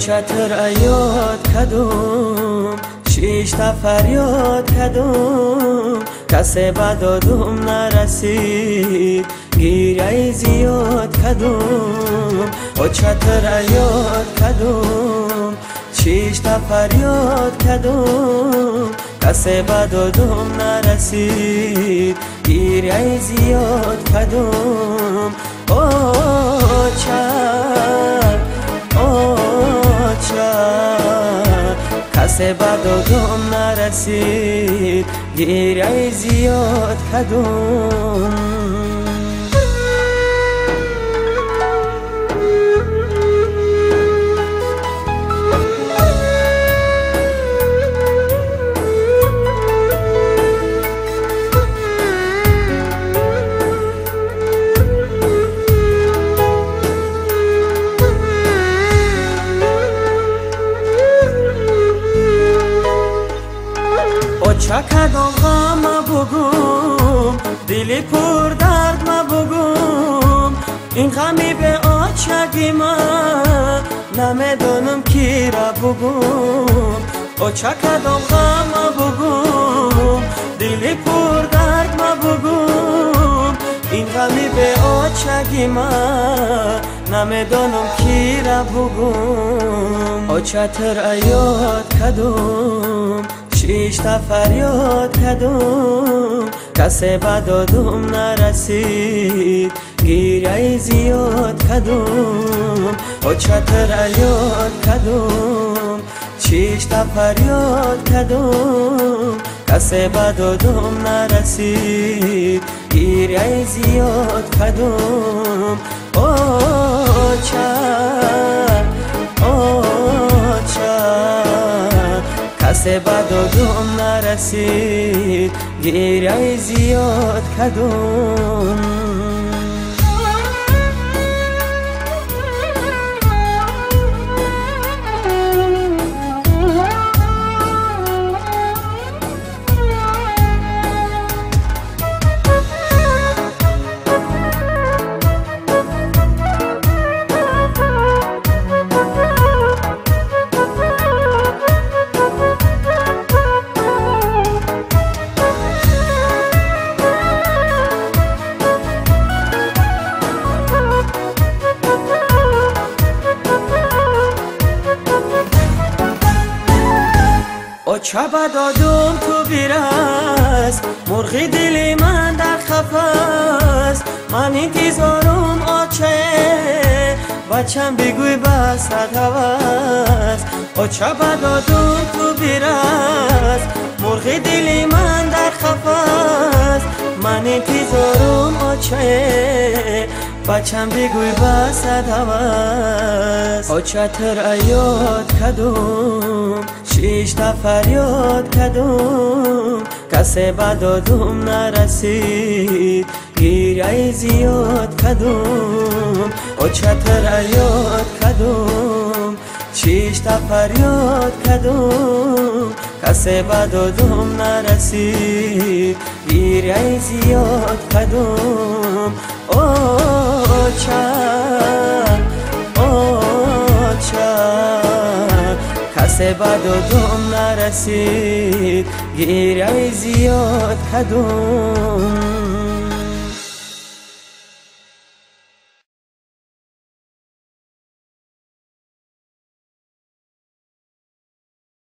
چتر ایاد کدوم شیش تا فریاد کدوم کسی بدادم نرسید گیره زیاد کدوم و چتر ایاد کدوم شیش تا فریاد کدوم کسی بدادم نرسید گیره زیاد کدوم کسی بدادم نرسید گیره زیاد کدوم چکدم غم بگم دلی پر درد بگم این غمی به آچگی من نمیدونم کی را بگم او چکدم غم بگم دلی پر درد بگم این غمی به آچگی من نمیدونم کی را بگم او چتر ایاد کدوم شیش تا فریاد کدوم کسی بدادم نرسید گیره زیاد کدوم و چتر ایاد کدوم شیش تا فریاد کدوم کسی بدادم نرسید گیره زیاد کدوم کسی بدادم نرسید گیره زیاد کدوم چه بدادم تو بیرست مرغی دلی من در خفست من انتظارم آچه بچم بگوی بس هست و چه بدادم تو بیرست مرغی دلی من در خفست من انتظارم آچه بچم بگوی بس هست و چتر ایاد کدوم شیش تا فریاد کدوم کسی بدادم نرسید گیره زیاد کدوم و چتر ایاد کدوم شیش تا فریاد کدوم کسی بدادم نرسید گیره زیاد کدوم کسی بدادم نرسید گیره زیاد کدوم